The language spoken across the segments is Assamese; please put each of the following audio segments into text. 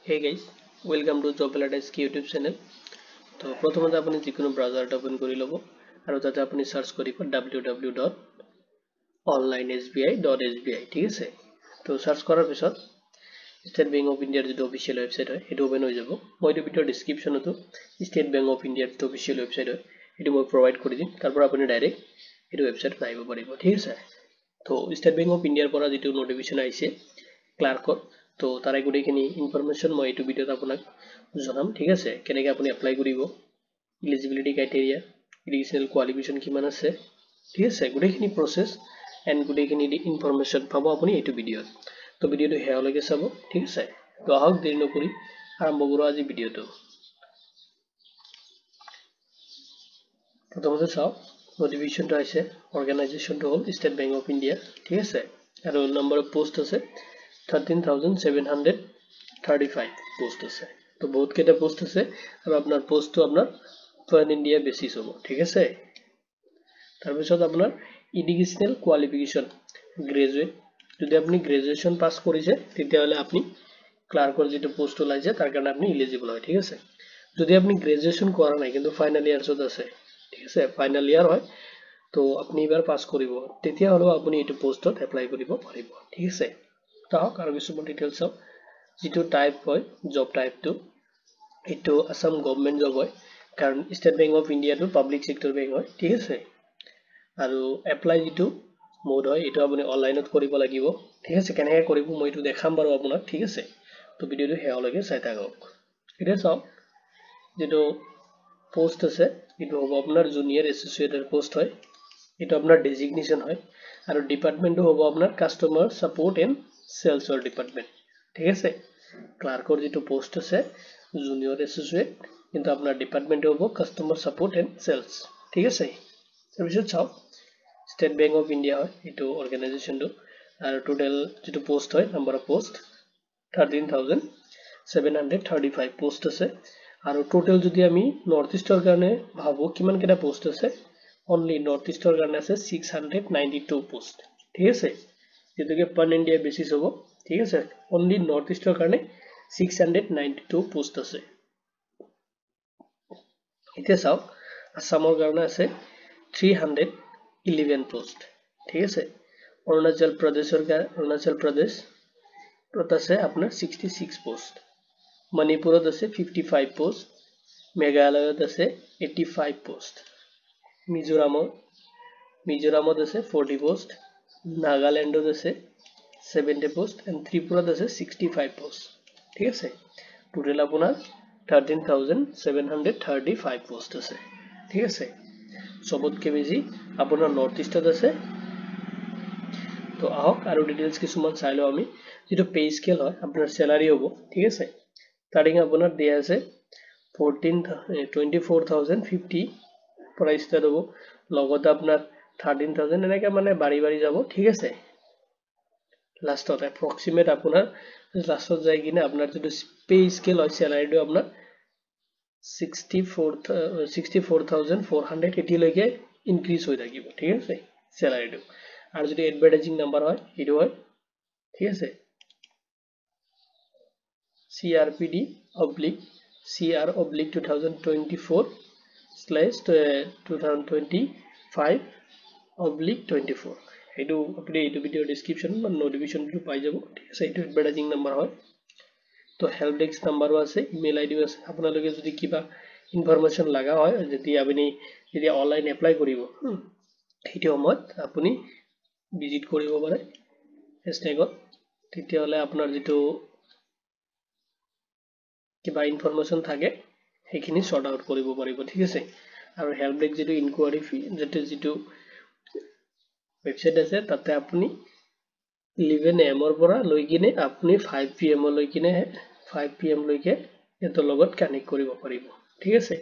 Hey guys, welcome to Job Paradise YouTube channel. তো প্ৰথমতে আপুনি যিকোনো ব্ৰাউজাৰটা ওপেন কৰি লব আৰু তাতে আপুনি সাৰ্চ কৰিব www.onlinesbi.sbi ঠিক আছে তো সাৰ্চ কৰাৰ পিছত স্টেট বেংক অফ ইণ্ডিয়াৰ যিটো অফিচিয়েল ওয়েবসাইট হয় সেইটো ওপেন হৈ যাব মই এই ভিডিঅ'ৰ ডেসক্ৰিপচনতো স্টেট বেংক অফ ইণ্ডিয়াৰ যিটো অফিচিয়েল ওয়েবসাইট হয় সেইটো মই প্ৰভাইড কৰি দিম তাৰ পৰা আপুনি ডাইৰেক্ট এইটো ওয়েবসাইটত আহিব পাৰিব ঠিক আছে তো স্টেট বেংক অফ ইণ্ডিয়াৰ পৰা যিটো নোটিফিকেশন আহিছে ক্লাৰ্কৰ তো তাৰে গুটেইখিনি ইনফৰমেশন মই এইটো ভিডিঅ'ত আপোনাক জনাম ঠিক আছে কেনেকৈ আপুনি এপ্লাই কৰিব এলিজিবিলিটি ক্ৰাইটেৰিয়া এডুকেশনাল কোৱালিফিকেশন কিমান আছে ঠিক আছে গুটেইখিনি প্ৰসেস এন্ড গুটেইখিনি ইনফৰমেশন পাব আপুনি এইটো ভিডিঅ'ত তো ভিডিঅ'টো হেয়ালৈকে চাব ঠিক আছে তো আহক দেৰি নকৰি আৰম্ভ কৰো আজি ভিডিঅ'টো প্ৰথমতে চাওক নোটিফিকেশনটো আছে অৰ্গানাইজেশনটো হ'ল ষ্টেট বেংক অফ ইণ্ডিয়া ঠিক আছে আৰু নম্বৰ অফ পোষ্ট আছে 13,735 পোস্ট আছে তো বহুত কেটা পোস্ট আছে আৰু আপোনাৰ পোস্টটো আপোনাৰ pan India বেসিস হ'ব ঠিক আছে তাৰ পিছত আপোনাৰ এডুকেশনাল কোৱালিফিকেশন গ্ৰেজুৱেট যদি আপুনি গ্ৰেজুৱেচন পাস কৰিছে তেতিয়া হলে আপুনি ক্লাৰ্কৰ যেটো পোস্ট ওলাইছে তাৰ কাৰণে আপুনি এলিজিবল হয় ঠিক আছে যদি আপুনি গ্ৰেজুৱেচন কৰা নাই কিন্তু ফাইনাল ইয়াৰছত আছে ঠিক আছে ফাইনাল ইয়াৰ হয় তো আপুনি এবাৰ পাস কৰিব তেতিয়া হলো আপুনি এইটো পোস্টত এপ্লাই কৰিব পাৰিব ঠিক আছে তাহক আৰু কিছুমান ডিটেইলছ চাওক যেটো টাইপ হয় জব টাইপটো এটো আসাম গভৰ্নমেন্ট জব হয় কাৰণ ষ্টেট বেংক অফ ইণ্ডিয়া টো পাব্লিক সেক্টৰ বেংক হয় ঠিক আছে আৰু এপ্লাই যেটো মোড হয় এটো আপুনি অনলাইনত কৰিব লাগিব ঠিক আছে কেনেকৈ কৰিব মই এটো দেখাম বাৰু আপোনাক ঠিক আছে তো ভিডিওটো হেয়ালৈকে চাই থাকক এটা চাওক যেটো পোস্ট আছে এটো হ'ব আপোনাৰ জুনিয়ৰ এসোসিয়েটেড পোস্ট হয় এটো আপোনাৰ ডেজিগনেশন হয় আৰু ডিপাৰ্টমেন্টটো হ'ব আপোনাৰ কাস্টমাৰ সাপোৰ্ট এন্ড সেলসৰ ডিপাৰ্টমেন্ট ঠিক আছে ক্লাৰ্কৰ যেটো পোস্ট আছে জুনিয়ৰ এসোসিয়েট কিন্তু আপোনাৰ ডিপাৰ্টমেন্টটো হ'ব কাস্টমাৰ সাপোৰ্ট এন্ড সেলস ঠিক আছে তাৰপিছত চাওক স্টেট বেংক অফ ইণ্ডিয়া হয় এটো অৰ্গানাইজেশনটো আৰু টোটাল যেটো পোস্ট হয় নম্বৰ অফ পোস্ট 13,735 পোস্ট আছে আৰু টোটাল যদি আমি নৰ্থ ইষ্টৰ কাৰণে ভাবো কিমান কেটা পোস্ট আছে only নৰ্থ ইষ্টৰ কাৰণে আছে 692 পোস্ট ঠিক আছে যেটোকে pan India বেসিস হ'ব ঠিক আছে only নৰ্থ ইষ্টৰ কাৰণে 692 পোস্ট আছে এতিয়া চাওক আসামৰ কাৰণে আছে 311 পোস্ট ঠিক আছে অৰুণাচল প্ৰদেশ তত আছে আপোনাৰ 66 পোস্ট মণিপুৰত আছে 55 পোস্ট মেঘালয়ত আছে 85 পোস্ট মিজোৰামত আছে 40 পোস্ট নাগালেণ্ডত আছে 70 পোস্ট and ত্ৰিপুৰাত আছে 65 পোস্ট ঠিক আছে টোটাল আপোনাৰ 13,735 পোস্ট আছে ঠিক আছে সবতকে বেছি আপোনাৰ নৰ্থ ইষ্টত আছে তো আহক আৰু ডিটেইলছ কিছুমান চাই লও আমি যেটো পে স্কেল হয় আপোনাৰ স্যালাৰি হ'ব ঠিক আছে স্টাৰ্টিং আপোনাৰ দিয়া আছে 24,050 পৰা ষ্টাৰ্ট হ'ব লগত আপোনাৰ 13,000 এনেকৈ মানে বাঢ়ি যাব ঠিক আছে লাষ্টত এপ্ৰক্সিমেট আপোনাৰ লাষ্টত যায় কিনে আপোনাৰ যেটো পে স্কেল হয় স্যালাৰিটো আপোনাৰ 64,480 লৈকে ইনক্ৰিজ হৈ থাকিব ঠিক আছে স্যালাৰিটো আৰু যদি এডভাৰটাইজিং নাম্বাৰ হয় এটো হয় ঠিক আছে CRPD/2024/2025/24 এইটো আপুনি এইটো ভিডিও ডেসক্ৰিপচন বা নোটিফিকেশনটো পাই যাব ঠিক আছে এইটো এডভাৰটাইজিং নাম্বাৰ হয় তো হেল্প ডেস্ক নাম্বাৰো আছে ইমেইল আইডিও আছে আপোনালোকে যদি কিবা ইনফৰমেশন লাগা হয় যেতিয়া আপুনি যেতিয়া অনলাইন এপ্লাই কৰিব এইটো সময়ত আপুনি ভিজিট কৰিব পাৰে হেশটেগত তেতিয়া হলে আপোনাৰ যেটো কিবা ইনফৰমেশন থাকে সেইখিনি সৰ্ট আউট কৰিব পাৰিব ঠিক আছে আৰু হেল্প ডেস্ক যেটো ইনকুৱাৰি যেটো ওয়েবসাইট আছে তাতে আপুনি 11 AM পৰা লৈ কিনে আপুনি 5 PM লৈ কিনে 5 PM লৈকে এটো লগত কানেক্ট কৰিব পাৰিব ঠিক আছে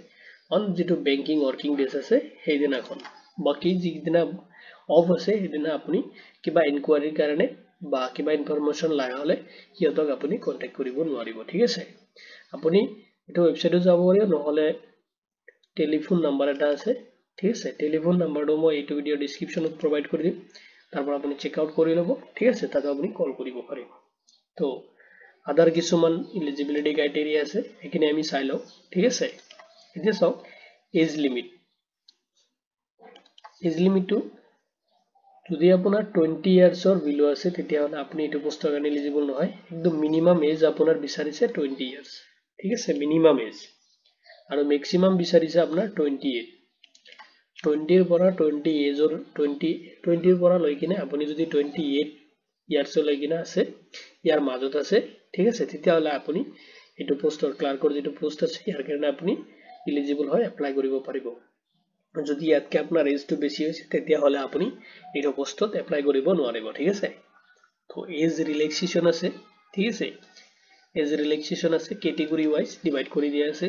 অন যেটো বেংকিং ওয়ার্কিং ডেজ আছে সেইদিনাখন বাকি যিদিনা অফ আছে সেইদিনা আপুনি কিবা ইনকুৱাৰিৰ কাৰণে বা কিবা ইনফৰমেশন লাগা হলে হিয়তক আপুনি কন্টাক্ট কৰিব নোৱাৰিব ঠিক আছে আপুনি এটো ওয়েবসাইটত যাব পাৰিব নহলে টেলিফোন নাম্বাৰ এটা আছে ঠিক আছে টেলিফোন নাম্বাৰটো মই এইটো ভিডিও ডেসক্ৰিপচনত প্ৰভাইড কৰি দিম তাৰপৰা আপুনি চেক আউট কৰি লব ঠিক আছে তাতে আপুনি কল কৰিব পাৰিব তো আদাৰ কিছুমান এলিজিবিলিটি ক্ৰাইটেৰিয়া আছে সেইখিনি আমি চাই লওঁ ঠিক আছে এতিয়া চাওক এজ লিমিটটো যদি আপোনাৰ 20 ইয়াৰ্ছৰ বিলো আছে তেতিয়াহ'লে আপুনি এইটো পোষ্টৰ কাৰণে এলিজিবল নহয় একদম মিনিমাম এজ আপোনাৰ বিচাৰিছে 20 ইয়াৰ্ছ ঠিক আছে মিনিমাম এজ আৰু মেক্সিমাম বিচাৰিছে আপোনাৰ 28 20 ৰ পৰা 20 এজৰ 20 ৰ পৰা লৈ কিনে আপুনি যদি 28 ইয়াৰ্ছ লৈ কিনে আছে ইয়াৰ মাজত আছে ঠিক আছে তেতিয়াহ'লে আপুনি এইটো পোষ্টৰ ক্লাৰ্কৰ যেটো পোষ্ট আছে ইয়াৰ কাৰণে আপুনি এলিজিবল হয় এপ্লাই কৰিব পাৰিব যদি ইয়াতকে আপোনাৰ এজটো বেছি হৈছে তেতিয়াহ'লে আপুনি এইটো পোষ্টত এপ্লাই কৰিব নোৱাৰিব ঠিক আছে তো এজ ৰিলেক্সেশন আছে ঠিক আছে এজ ৰিলেক্সেশন আছে ক্যাটেগৰি ওয়াইজ ডিভাইড কৰি দিয়া আছে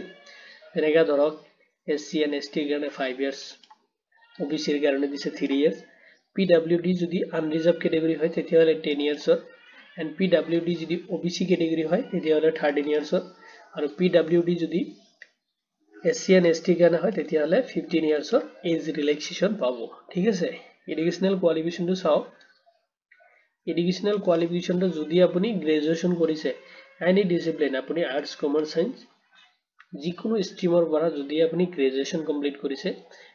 যেনেকা ধৰক এসসি এন্ড এসটি ৰ কাৰণে 5 ইয়াৰ্ছ ওবিসি ৰ কাৰণে দিছে 3 ইয়াৰ্ছ পিডব্লিউডি যদি আনৰিজাৰ্ভ ক্যাটেগৰি হয় তেতিয়াহ'লে 10 ইয়াৰ্ছৰ এন্ড পিডব্লিউডি যদি ওবিসি ক্যাটেগৰি হয় তেতিয়াহ'লে 13 ইয়াৰ্ছৰ আৰু পিডব্লিউডি যদি এসসি এন্ড এসটি ৰ কাৰণে হয় তেতিয়াহ'লে 15 ইয়াৰ্ছৰ এজ ৰিলেক্সেশন পাব ঠিক আছে এডুকেশনাল কোৱালিফিকেশনটো চাওক এডুকেশনাল কোৱালিফিকেশনটো যদি আপুনি গ্ৰেজুৱেচন কৰিছে এনি ডিসিপ্লিন আপুনি আৰ্টস কমাৰ্চ সায়েন্স যিকোনো ষ্ট্ৰীমৰ পৰা যদি আপুনি গ্ৰেজুৱেচন কমপ্লিট কৰিছে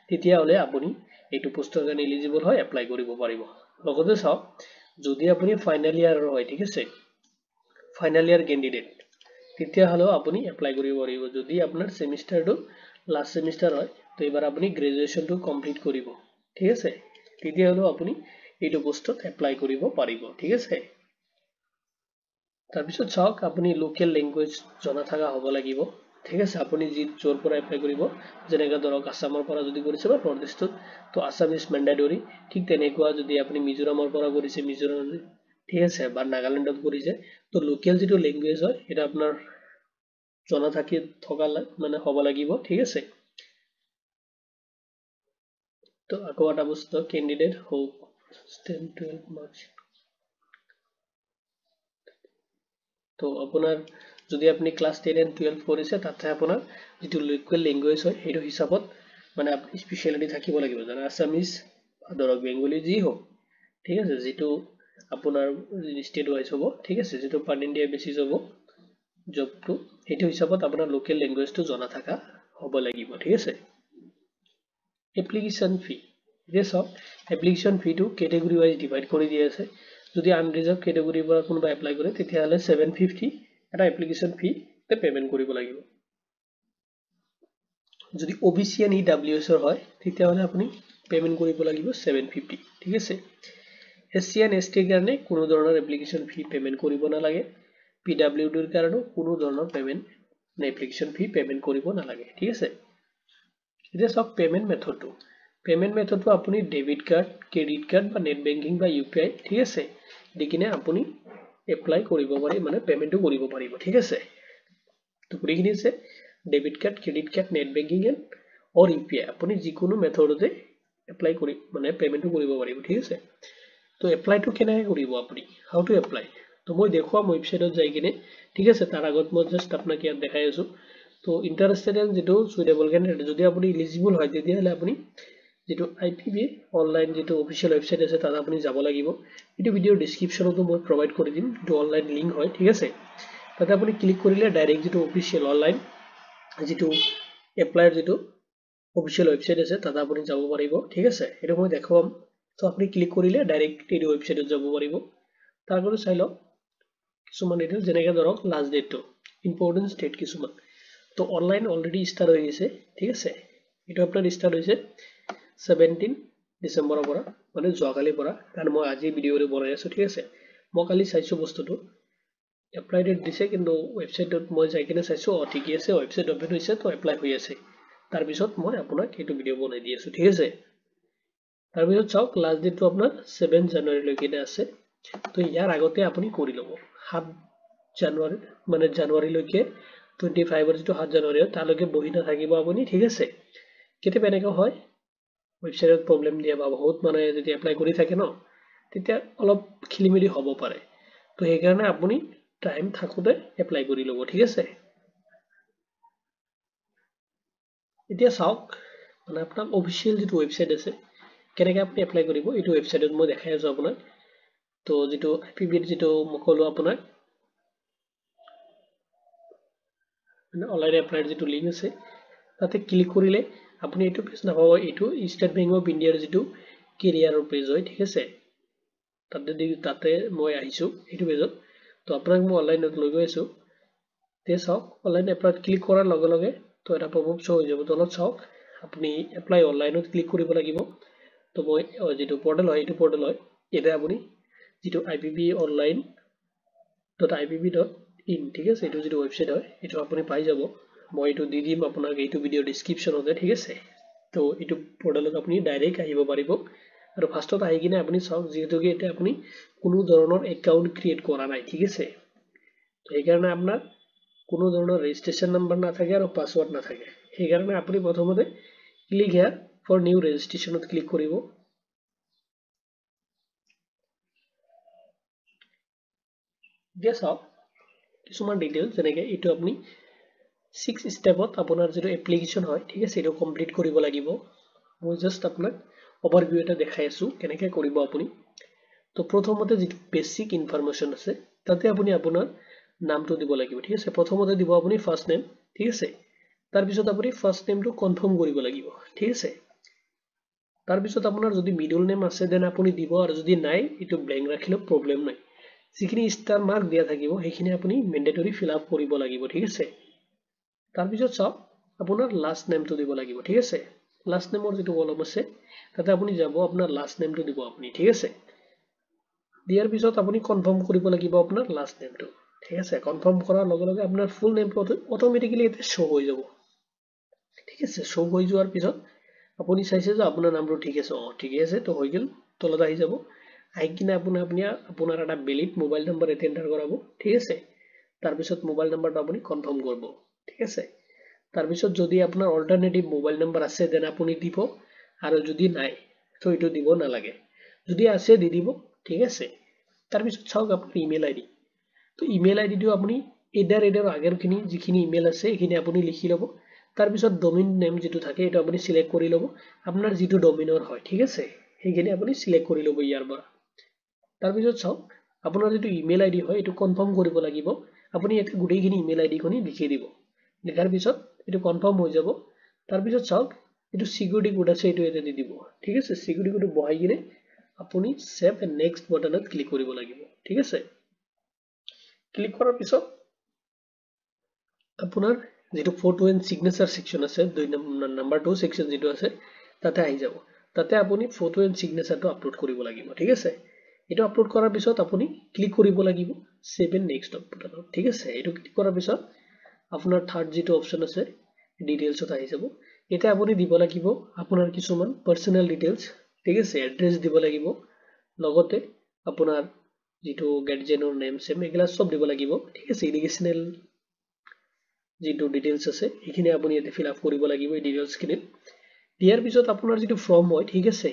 তেতিয়াহ'লে আপুনি এইটো পোষ্টৰ কাৰণে এলিজিবল হয় এপ্লাই কৰিব পাৰিব লগতে চাওক যদি আপুনি ফাইনাল ইয়াৰৰ হয় ঠিক আছে ফাইনাল ইয়াৰ ক্যান্ডিডেট তেতিয়াহ'লে আপুনি এপ্লাই কৰিব পাৰিব যদি আপোনাৰ সেমিষ্টাৰটো লাষ্ট সেমিষ্টাৰ হয় তো এবাৰ আপুনি গ্ৰেজুৱেচনটো কমপ্লিট কৰিব ঠিক আছে তেতিয়াহ'লে আপুনি এইটো পোষ্টত এপ্লাই কৰিব পাৰিব ঠিক আছে তাৰপিছত চাওক আপুনি লোকেল ল্যাঙ্গুৱেজ জনা থাকা হ'ব লাগিব ঠিক আছে আপুনি যি জোৰ পৰা এপ্লাই কৰিব যেনেকা ধৰক আসামৰ পৰা যদি কৰিছে বা নৰ্থ ইষ্টত তো আসাম ইজ ম্যান্ডেটৰি ঠিক তেনেকুৱা যদি আপুনি মিজোৰামৰ পৰা কৰিছে মিজোৰাম ঠিক আছে বা নাগালেণ্ডত কৰিছে তো লোকেল যেটো ল্যাঙ্গুৱেজ হয় এটা আপোনাৰ জনা থকা মানে হ'ব লাগিব ঠিক আছে তো আকৌ এটা বস্তু ক্যান্ডিডেট হোক 10-12 মাৰ্কস তো আপোনাৰ যদি আপুনি ক্লাস 10 এন্ড 12 কৰিছে তাতে আপোনাৰ যেটো লোকেল ল্যাঙ্গুৱেজ হয় সেইটো হিচাপত মানে আপুনি স্পেশালিটি থাকিব লাগিব যেনে আসামিজ ধৰক বেঙ্গলি যি হোক ঠিক আছে যেটো আপোনাৰ ষ্টেট ওয়াইজ হ'ব ঠিক আছে যেটো পান ইন্ডিয়া বেসিস হ'ব জবটো সেইটো হিচাপত আপোনাৰ লোকেল ল্যাঙ্গুৱেজটো জনা থাকা হ'ব লাগিব ঠিক আছে এপ্লিকেশন ফি যে সব এপ্লিকেশন ফি টু ক্যাটেগরি ওয়াইজ ডিভাইড কৰি দিয়া আছে যদি আনৰিজাৰ্ভ ক্যাটেগৰিৰ পৰা কোনোবা এপ্লাই কৰে তেতিয়াহ'লে 750 এটা এপ্লিকেশন ফি তে পেমেন্ট কৰিব লাগিব যদি ওবিসি এন্ড ইডব্লিউএছ ৰ হয় তেতিয়াহ'লে আপুনি পেমেন্ট কৰিব লাগিব 750 ঠিক আছে এসসি এন্ড এসটি ৰ কাৰণে কোনো ধৰণৰ এপ্লিকেশন ফি পেমেন্ট কৰিব নালাগে পিডব্লিউডি ৰ কাৰণে কোনো ধৰণৰ পেমেন্ট নে এপ্লিকেশন ফি পেমেন্ট কৰিব নালাগে ঠিক আছে এতিয়া সব পেমেন্ট মেথডটো আপুনি ডেবিট কাৰ্ড ক্ৰেডিট কাৰ্ড বা নেট বেংকিং বা ইউপিআই ঠিক আছে দেকিনে আপুনি এপ্লাই কৰিব পাৰি মানে পেমেন্টটো কৰিব পাৰিব ঠিক আছে তো পুৰিখিনি আছে debit card credit card net banking or UPI আপুনি যিকোনো মেথডতে এপ্লাই কৰি মানে পেমেন্টটো কৰিব পাৰিব ঠিক আছে তো এপ্লাইটো কেনেকৈ কৰিব আপুনি হাউ টু এপ্লাই তো মই দেখুৱাম ওয়েবসাইটত যাই কিনে ঠিক আছে তাৰ আগত মই জাস্ট আপোনাক ইয়াত দেখাই আছো তো ইন্টারেস্টেড এন্ড যেটো সুইটেবল ক্যান্ডিডেট যদি আপুনি এলিজিবল হয় তেতিয়াহ'লে আপুনি যেটো আইপিবি অনলাইন যেটো অফিশিয়াল ওয়েবসাইট আছে তাত আপুনি যাব লাগিব এটো ভিডিও ডেসক্ৰিপচনতো মই প্ৰভাইড কৰি দিম যেটো অনলাইন লিংক হয় ঠিক আছে তাতে আপুনি ক্লিক কৰিলে ডাইৰেক্ট যেটো অফিশিয়াল অনলাইন যেটো এপ্লাইৰ যেটো অফিশিয়াল ওয়েবসাইট আছে তাত আপুনি যাব পাৰিব ঠিক আছে এটো মই দেখুৱাম তো আপুনি ক্লিক কৰিলে ডাইৰেক্ট এই ওয়েবসাইটত যাব পাৰিব তাৰ আগতে চাই লওক কিছুমান ডিটেইলছ যেনেকৈ ধৰক লাষ্ট ডেটটো ইম্পৰ্টেন্ট ডেট কিছুমান তো অনলাইন অলৰেডি স্টাৰ্ট হৈ গৈছে ঠিক আছে এটো আপোনাৰ স্টাৰ্ট হৈছে 17 ডিসেম্বৰৰ পৰা মানে যোৱাকালিৰ পৰা কাৰণ মই আজি ভিডিঅ'টো বনাই আছো ঠিক আছে মই কালি চাইছো বস্তুটো এপ্লাই ডেট দিছে কিন্তু ওয়েবসাইটত মই যাই কিনে চাইছো ঠিকই আছে ওয়েবসাইট ওপেন হৈছে তো এপ্লাই হৈ আছে তাৰ পিছত মই আপোনাক এইটো ভিডিঅ' বনাই দি আছো ঠিক আছে তাৰ পিছত চাওক লাষ্ট ডেটটো আপোনাৰ 7 জানুৱাৰী লৈকে আছে তো ইয়াৰ আগতে আপুনি কৰি ল'ব 7 জানুৱাৰী মানে জানুৱাৰী লৈকে 25 ৰ যেটো 7 জানুৱাৰী তালৈকে বহি নাথাকিব আপুনি ঠিক আছে কেতিয়াবা এনেকুৱা হয় ওয়েবসাইটত প্ৰবলেম দিয়া বা বহুত মানে যদি এপ্লাই কৰি থাকে ন তেতিয়া অলপ খেলিমেলি হ'ব পাৰে তো এই কাৰণে আপুনি টাইম থাকোতে এপ্লাই কৰি ল'ব ঠিক আছে এতিয়া চাওক মানে আপোনাৰ অফিশিয়াল যেটো ওয়েবসাইট আছে কেনেকৈ আপুনি এপ্লাই কৰিব এইটো ওয়েবসাইটত মই দেখাই আছো আপোনাক তো যেটো আইপিবিৰ যেটো মই ক'লো আপোনাক মানে অনলাইন এপ্লাইৰ যিটো লিংক আছে তাতে ক্লিক কৰিলে আপুনি এইটো পেজ নাপাব এইটো ষ্টেট বেংক অফ ইণ্ডিয়াৰ যিটো কেৰিয়াৰৰ পেজ হয় ঠিক আছে তাতে মই আহিছো এইটো পেজত তো আপোনাক মই অনলাইনত লৈ গৈ আছো তে চাওক অনলাইন এপ্লাইত ক্লিক কৰাৰ লগে লগে তো এটা পপআপ শ্ব হৈ যাব তলত চাওক আপুনি এপ্লাই অনলাইনত ক্লিক কৰিব লাগিব তো মই যেটো পোৰ্টেল হয় এইটো পোৰ্টেল হয় এটা আপুনি যেটো ipp.online.ipp.in ঠিক আছে এইটো যেটো ওয়েবসাইট হয় এইটো আপুনি পাই যাব মই এইটো দি দিম আপোনাক এইটো ভিডিও ডেসক্ৰিপচনতে ঠিক আছে তো এইটো পোৰ্টেলত আপুনি ডাইৰেক্ট আহিব পাৰিব আৰু ফাৰ্ষ্টত আহি কিনে আপুনি চাওক যেহেতু কি এটা আপুনি কোনো ধৰণৰ একাউন্ট ক্ৰিয়েট কৰা নাই ঠিক আছে তো এই কাৰণে আপোনাৰ কোনো ধৰণৰ ৰেজিষ্ট্ৰেচন নাম্বাৰ নাথাকে আৰু পাসওয়াৰ্ড নাথাকে সেই কাৰণে আপুনি প্ৰথমতে ক্লিক হিয়াৰ ফৰ নিউ ৰেজিষ্ট্ৰেচনত ক্লিক কৰিব দিয়া চাওক কিছুমান ডিটেইলছ যেনেকৈ এইটো আপুনি 6 স্টেপত আপোনাৰ যেটো এপ্লিকেশন হয় ঠিক আছে এটো কমপ্লিট কৰিব লাগিব মই জাস্ট আপোনাক ওভাৰভিউ এটা দেখাই আছো কেনেকৈ কৰিব আপুনি তো প্ৰথমতে যেটো বেসিক ইনফৰমেশন আছে তাতে আপুনি আপোনাৰ নামটো দিব লাগিব ঠিক আছে প্ৰথমতে দিব আপুনি ফাৰ্স্ট নেম ঠিক আছে তাৰ পিছত আপুনি ফাৰ্স্ট নেমটো কনফাৰ্ম কৰিব লাগিব ঠিক আছে তাৰ পিছত আপোনাৰ যদি মিডল নেম আছে দেন আপুনি দিব আৰু যদি নাই এটো ব্ল্যাঙ্ক ৰাখিলে প্ৰবলেম নাই যিখিনি ষ্টাৰ মাৰ্ক দিয়া থাকিব সেইখিনি আপুনি মেন্ডেটৰি ফিল আপ কৰিব লাগিব ঠিক আছে তাৰ পিছত চাওক আপোনাৰ লাষ্ট নেমটো দিব লাগিব ঠিক আছে লাষ্ট নেমৰ যেটো কলম আছে তাতে আপুনি যাব আপোনাৰ লাষ্ট নেমটো দিব আপুনি ঠিক আছে দিয়াৰ পিছত আপুনি কনফাৰ্ম কৰিব লাগিব আপোনাৰ লাষ্ট নেমটো ঠিক আছে কনফাৰ্ম কৰাৰ লগে লগে আপোনাৰ ফুল নেমটো অটোমেটিক্যালি এটা শো হৈ যাব ঠিক আছে শো হৈ যোৱাৰ পিছত আপুনি চাইছে যে আপোনাৰ নামটো ঠিক আছে ঠিক আছে তো হৈ গল তলত আহি যাব আহি কিনে আপোনাৰ এটা ভ্যালিড মোবাইল নম্বৰ এতে এন্টাৰ কৰাব ঠিক আছে তাৰ পিছত মোবাইল নম্বৰটো আপুনি কনফাৰ্ম কৰিব ঠিক আছে তাৰ পিছত যদি আপোনাৰ অল্টাৰনেটিভ মোবাইল নম্বৰ আছে দেন আপুনি দিব আৰু যদি নাই তো এটো দিব নালাগে যদি আছে দি দিব ঠিক আছে তাৰ পিছত চাওক আপোনাৰ ইমেইল আইডি তো ইমেইল আইডিটো আপুনি এডাৰ আগৰখিনি যিখিনি ইমেইল আছে এইখিনি আপুনি লিখি লব তাৰ পিছত ডোমেইন নেম যেটো থাকে এটা আপুনি সিলেক্ট কৰি লব আপোনাৰ যেটো ডোমেইনৰ হয় ঠিক আছে সেইখিনি আপুনি সিলেক্ট কৰি লব ইয়াৰ পৰা তাৰ পিছত চাওক আপোনাৰ যেটো ইমেইল আইডি হয় এটো কনফাৰ্ম কৰিব লাগিব আপুনি এটা গুটেইখিনি ইমেইল আইডি খনি লিখি দিব লিখাৰ পিছত এটো কনফাৰ্ম হৈ যাব তাৰ পিছত চাওক এটো সিকিউৰিটি কোড আছে এটো এতে দি দিব ঠিক আছে সিকিউৰিটি কোড বহাই কিনে আপুনি সেভ এণ্ড নেক্সট বাটনত ক্লিক কৰিব লাগিব ঠিক আছে ক্লিক কৰাৰ পিছত আপোনাৰ যেটো ফটো এণ্ড সিগনেচাৰ সেকশন আছে দুই নম্বৰ 2 সেকশন যেটো আছে তাতে আহি যাব তাতে আপুনি ফটো এণ্ড সিগনেচাৰটো আপলোড কৰিব লাগিব ঠিক আছে এটো আপলোড কৰাৰ পিছত আপুনি ক্লিক কৰিব লাগিব সেভ এণ্ড নেক্সট বাটনত ঠিক আছে এটো ক্লিক কৰাৰ পিছত আপোনাৰ থাৰ্ড যেটো অপচন আছে ডিটেইলছত আহি যাব এটা আপুনি দিব লাগিব আপোনাৰ কিছুমান পাৰ্সোনাল ডিটেইলছ ঠিক আছে এড্ৰেছ দিব লাগিব লগতে আপোনাৰ যেটো গাৰ্ডিয়ানৰ নেম সেম এগুলা সব দিব লাগিব ঠিক আছে এডুকেশনাল যেটো ডিটেইলছ আছে এইখিনি আপুনি এতে ফিল আপ কৰিব লাগিব এই ডিটেইলছ খিনি দিয়াৰ পিছত আপোনাৰ যেটো ফৰ্ম হয় ঠিক আছে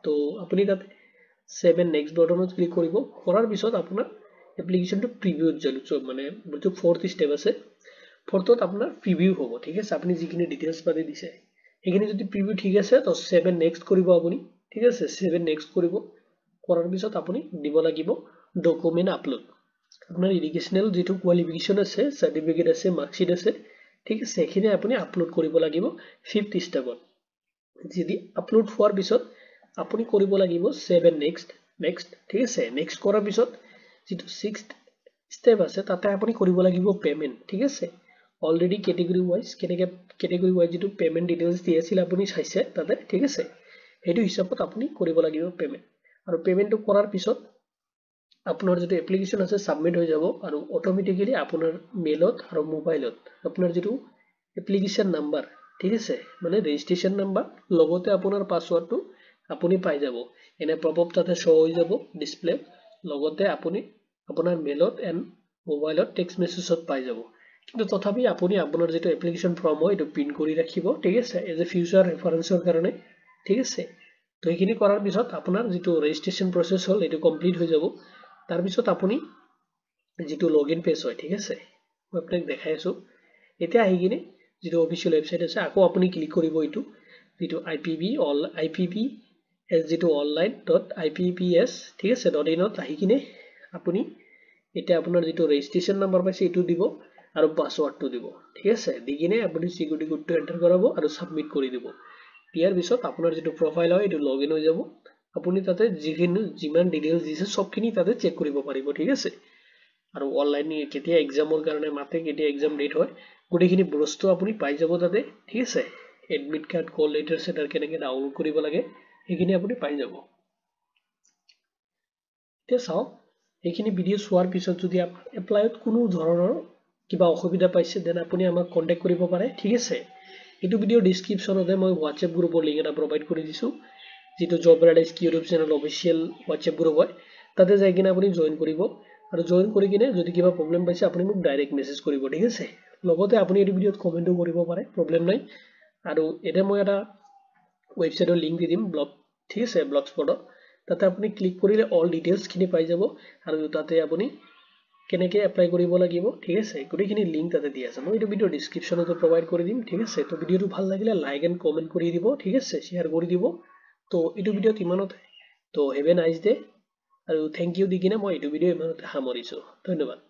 তো আপুনি তাতে সেভ এণ্ড নেক্সট বাটনত ক্লিক কৰিব কৰাৰ পিছত আপোনাৰ এপ্লিকেশনটো প্ৰিভিউত যাব মানে যেটো ফৰ্থ স্টেপ আছে ফৰ্থত আপোনাৰ প্ৰিভিউ হ'ব ঠিক আছে আপুনি যিখিনি ডিটেইলছ পাতি দিছে এইখিনি যদি প্ৰিভিউ ঠিক আছে তো সেভ এণ্ড নেক্সট কৰিব আপুনি ঠিক আছে সেভ এণ্ড নেক্সট কৰিব কৰাৰ পিছত আপুনি দিব লাগিব ডকুমেন্ট আপলোড আপোনাৰ এডুকেশনাল যেটো কোৱালিফিকেশন আছে সাৰ্টিফিকেট আছে মাৰ্কশিট আছে ঠিক আছে এখিনি আপুনি আপলোড কৰিব লাগিব 5th স্টেপত যদি আপলোড হোৱাৰ পিছত আপুনি কৰিব লাগিব সেভ এণ্ড নেক্সট ঠিক আছে নেক্সট কৰাৰ পিছত যেটো 6th স্টেপ আছে তাতে আপুনি কৰিব লাগিব পেমেন্ট ঠিক আছে অলৰেডি ক্যাটেগৰি ওয়াইজ যেটো পেমেন্ট ডিটেইলছ দি আছিল আপুনি চাইছে তাতে ঠিক আছে হেতু হিচাপত আপুনি কৰিব লাগিব পেমেন্ট আৰু পেমেন্টটো কৰাৰ পিছত আপোনাৰ যেটো এপ্লিকেশন আছে সাবমিট হৈ যাব আৰু অটোমেটিক্যালি আপোনাৰ মেইলত আৰু মোবাইলত আপোনাৰ যেটো এপ্লিকেশন নাম্বাৰ ঠিক আছে মানে ৰেজিষ্ট্ৰেচন নাম্বাৰ লগতে আপোনাৰ পাসওয়ার্ডটো আপুনি পাই যাব এনে পপআপ তাতে শো হৈ যাব ডিসপ্লে লগতে আপুনি আপোনাৰ মেইলত এণ্ড মোবাইলত টেক্সট মেছেজত পাই যাব কিন্তু তথাপি আপুনি আপোনাৰ যেটো এপ্লিকেশন ফৰ্ম হয় এটো প্ৰিন্ট কৰি ৰাখিব ঠিক আছে এজ এ ফিউচাৰ ৰেফাৰেন্সৰ কাৰণে ঠিক আছে তো এইখিনি কৰাৰ পিছত আপোনাৰ যেটো ৰেজিষ্ট্ৰেচন প্ৰসেস হল এটো কমপ্লিট হৈ যাব তাৰ পিছত আপুনি যেটো লগইন পেজ হয় ঠিক আছে মই আপোনাক দেখাই আছো এতিয়া আহি কিনে যেটো অফিশিয়াল ওয়েবসাইট আছে আকৌ আপুনি ক্লিক কৰিব এটো যেটো IPB as যেটো online.ipps ঠিক আছে .in ত আহি কিনে আপুনি এটা আপোনাৰ যেটো ৰেজিষ্ট্ৰেচন নাম্বাৰ পাইছে এটো দিব আৰু পাছৱৰ্ডটো দিব ঠিক আছে দি কিনে আপুনি সিকিউৰিটি কোডটো এন্টাৰ কৰাব আৰু সাবমিট কৰি দিব দিয়াৰ পিছত আপোনাৰ যেটো প্ৰফাইল হয় এটো লগইন হৈ যাব আপুনি তাতে যিমান ডিটেইলছ দিছে সবখিনি তাতে চেক কৰিব পাৰিব ঠিক আছে আৰু অনলাইন কেতিয়া এক্সামৰ কাৰণে মাতে কেতিয়া এক্সাম ডেট হয় গোটেইখিনি বস্তু আপুনি পাই যাব তাতে ঠিক আছে এডমিট কাৰ্ড কল লেটাৰ সেটাৰ কেনেকৈ ডাউনলোড কৰিব লাগে সেইখিনি আপুনি পাই যাব এতিয়া চাও এইখিনি ভিডিও চোৱাৰ পিছত যদি এপ্লাইত কোনো ধৰণৰ কিবা অসুবিধা পাইছে দেন আপুনি আমাক কন্টাক্ট কৰিব পাৰে ঠিক আছে এইটো ভিডিও ডেসক্ৰিপচনতে মই WhatsApp গ্ৰুপৰ লিংক এটা প্ৰভাইড কৰি দিছো যেটো job paradise YouTube channel official WhatsApp group হয় তাতে যাই কিনে আপুনি জয়েন কৰিব আৰু জয়েন কৰি কিনে যদি কিবা প্ৰবলেম পাইছে আপুনি মোক ডাইৰেক্ট মেসেজ কৰিব ঠিক আছে লগতে আপুনি এই ভিডিওত কমেন্টও কৰিব পাৰে প্ৰবলেম নাই আৰু এটা মই এটা ওয়েবসাইটৰ লিংক দি দিম ব্লগ ঠিক আছে ব্লগস্পটত তাতে আপুনি ক্লিক কৰিলে অল ডিটেইলছ খিনি পাই যাব আৰু তাতে আপুনি কেনেকৈ এপ্লাই কৰিব লাগিব ঠিক আছে গোটেইখিনি লিংক তাতে দিয়া আছে মই এই ভিডিও ডেসক্ৰিপচনতে প্ৰভাইড কৰি দিম ঠিক আছে তো ভিডিওটো ভাল লাগিলে লাইক এন্ড কমেন্ট কৰি দিব ঠিক আছে শেয়াৰ কৰি দিব তো এইটো ভিডিওত ইমানতে তো হেভ এ নাইস ডে আৰু থ্যাংক ইউ দি কিনে মই এইটো ভিডিও ইমানতে সামৰিছো ধন্যবাদ